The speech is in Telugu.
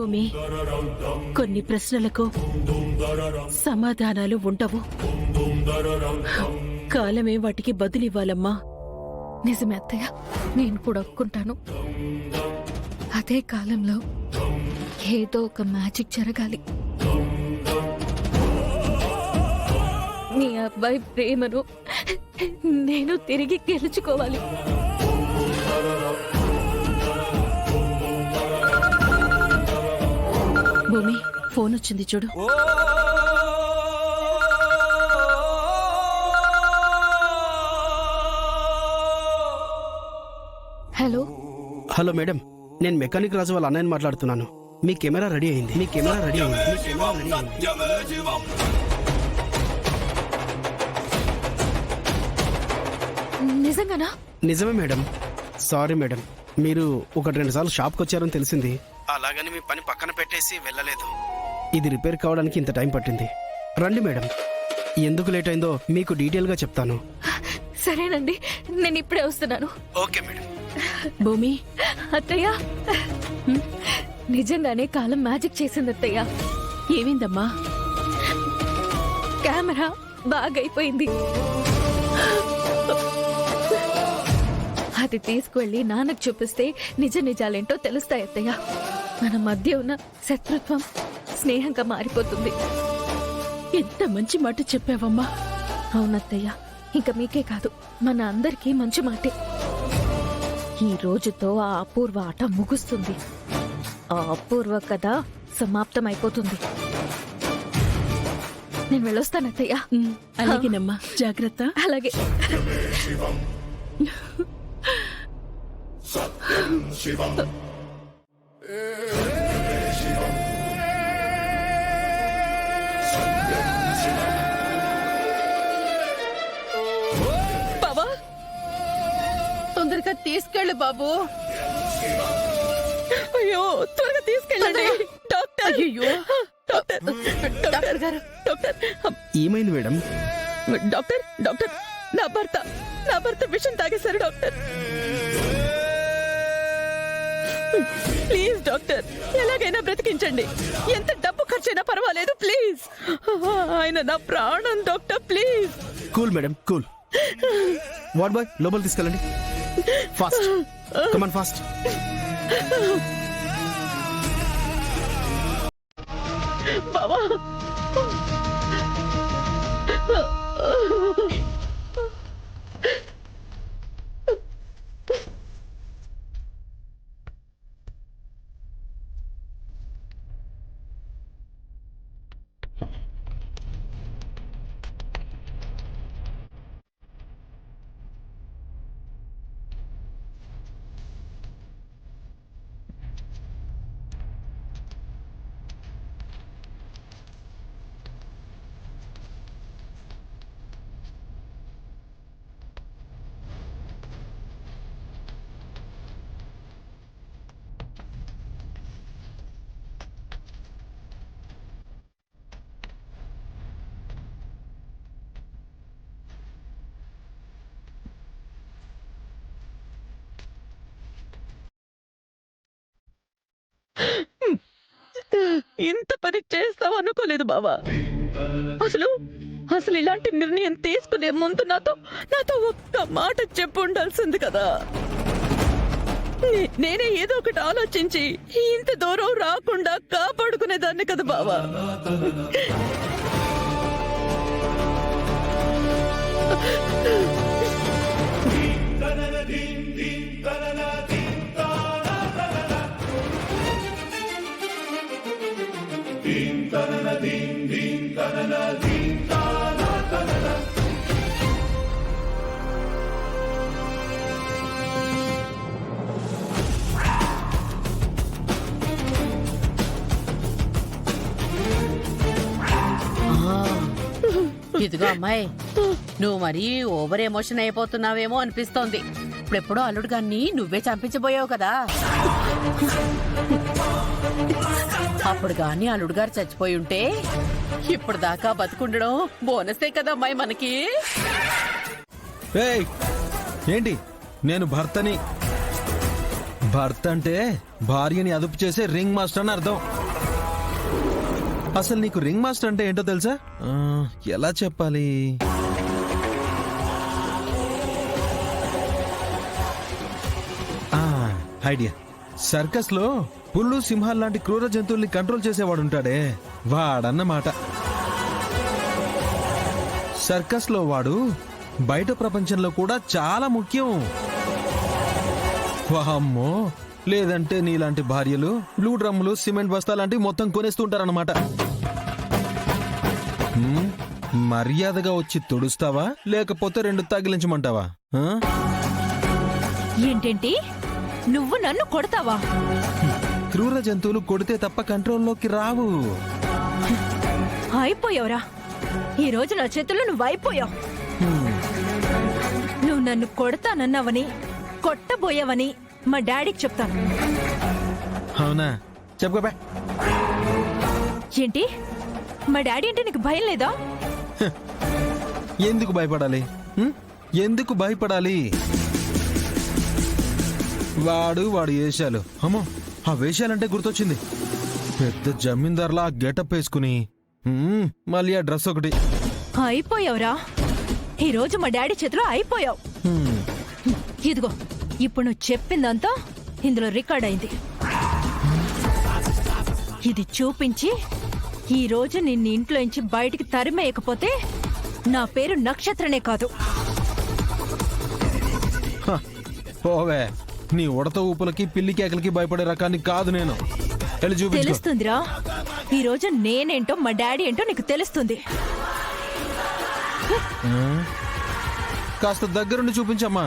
భూమి, కొన్ని ప్రశ్నలకు సమాధానాలు ఉండవు. కాలమే వాటికి బదులివ్వాలమ్మా. నిజమే అత్తయ్య, నేను కూడా ఒప్పుకుంటాను. అదే కాలంలో ఏదో ఒక మ్యాజిక్ జరగాలి. మీ అబ్బాయి ప్రేమను నేను తిరిగి గెలుచుకోవాలి. భూమి, ఫోన్ వచ్చింది చూడు. హలో హలో మేడం, నేను మెకానిక్ రాజు వాళ్ళ అన్నయ్యని మాట్లాడుతున్నాను. మీ కెమెరా రెడీ అయింది. నిజంగానా? నిజమే మేడం. సారీ మేడం, మీరు 1-2 సార్లు షాప్కి వచ్చారని తెలిసింది. అలాగని మీ పని పక్కన పెట్టేసి వెళ్ళలేదు. ఇది రిపేర్ కావడానికి ఇంత టైం పట్టింది. రండి మేడం, ఎందుకు లేట్ అయిందో మీకు డీటెయిల్గా చెప్తాను. సరేనండి, నేను ఇప్పుడే వస్తున్నాను. Okay madam. భూమి, అత్తయ్య, నిజంగానే కాలం మ్యాజిక్ చేసింది అత్తయ్య. ఏమైందమ్మా? కెమెరా బాగైపోయింది. అది తీసుకువెళ్ళి నాన్నకు చూపిస్తే నిజాలేంటో తెలుస్తాయి అత్తయ్య. మన మధ్య ఉన్న శత్రుత్వం స్నేహంగా మారిపోతుంది. ఎంత మంచి మాట చెప్పావమ్మా. అవునత్తయ్య, ఇంకా మీకే కాదు, మన అందరికీ మంచి మాటే. ఈ రోజుతో ఆ అపూర్వ ఆట ముగుస్తుంది. ఆ అపూర్వ కథ సమాప్తమైపోతుంది. నేను వెళ్ళొస్తానత్తయ్య. అలాగేనమ్మా, జాగ్రత్త. అలాగే. బాబా, తొందరగా తీసుకెళ్ళు బాబు. అయ్యో, త్వరగా తీసుకెళ్ళండి. డాక్టర్, అయ్యో డాక్టర్ గారు, డాక్టర్. ఏమైంది మేడం? డాక్టర్, డాక్టర్, నా భర్త విషం తాగేశారు డాక్టర్. ప్లీజ్ డాక్టర్, ఎలాగైనా బ్రతికించండి. ఎంత డబ్బు ఖర్చైనా పర్వాలేదు, ప్లీజ్. ఆయన నా ప్రాణం doctor, please. Cool madam, cool. Ward boy, లోపల తీసుకెళ్ళండి. Fast, come on fast. బావా, ఇంత పని చేస్తావు అనుకోలేదు బావా. అసలు ఇలాంటి నిర్ణయం తీసుకునే ముందు నాతో ఒక్క మాట చెప్పు ఉండాల్సింది కదా. నేనే ఏదో ఒకటి ఆలోచించి ఇంత దూరం రాకుండా కాపాడుకునేదాన్ని కదా బావా. ఇదిగో అమ్మాయి, నువ్వు మరీ ఓవర్ ఎమోషన్ అయిపోతున్నావేమో అనిపిస్తోంది. ఇప్పుడెప్పుడో అల్లుడు గారిని నువ్వే చంపించబోయావు కదా. అప్పుడు గాని అల్లుడు గారు చచ్చిపోయి ఉంటే ఇప్పుడు దాకా బతుకుండడం బోనసే కదా అమ్మాయి మనకి. ఏంటి, నేను భర్తని, భర్త అంటే భార్యని అదుపు చేసే రింగ్ మాస్టర్ అని అర్థం. అసలు నీకు రింగ్ మాస్టర్ అంటే ఏంటో తెలుసా? ఎలా చెప్పాలి? ఐడియా. సర్కస్ లో పుల్లు సింహాలు లాంటి క్రూర జంతువుల్ని కంట్రోల్ చేసేవాడు ఉంటాడే, వాడన్నమాట. సర్కస్ లో వాడు బయట ప్రపంచంలో కూడా చాలా ముఖ్యం. వామ్మో, లేదంటే నీలాంటి భార్యలు బ్లూ డ్రమ్ములు సిమెంట్ బస్తా లాంటివి మొత్తం కొనేస్తుంటారన్నమాట. మర్యాదగా వచ్చి తుడుస్తావా లేకపోతే 2 తగిలించమంటావా? ఏంటేంటి, నువ్వు నన్ను కొడతావా? క్రూర జంతువులు కొడితే తప్ప కంట్రోల్లోకి రావు. అయిపోయావురా, ఈ రోజు నా చేతుల్లో నువ్వు అయిపోయావు. నువ్వు నన్ను కొడతానన్నావని, కొట్టబోయావని మా డాడీకి చెప్తాను. అవునా? చెప్పుకోబా. ఏంటి, మా డాడీ అంటే నీకు భయం లేదా? ఎందుకు భయపడాలి? ఎందుకు భయపడాలి? వాడు వేషాలు. అమ్మో, ఆ వేషాలంటే గుర్తొచ్చింది. పెద్ద జమీందార్లా ఆ గెటప్ వేసుకుని మళ్ళీ ఆ డ్రెస్ ఒకటి. అయిపోయావురా, ఈ రోజు మా డాడీ చేతిలో అయిపోయావు. ఇదిగో, ఇప్పుడు నువ్వు చెప్పిందంతా ఇందులో రికార్డ్ అయింది. ఇది చూపించి ఈ రోజు నిన్ను ఇంట్లోంచి బయటికి తరిమేయకపోతే నా పేరు నక్షత్రనే కాదు. పోవే, నీ ఉడత ఊపులకి పిల్లి కేకలకి భయపడే రకాన్ని కాదు నేను. వెళ్ళి చూపించుకో. తెలుస్తుందిరా, ఈ రోజు నేనేంటో మా డాడీ ఏంటో నీకు తెలుస్తుంది. కాస్త దగ్గరుండి చూపించమ్మా.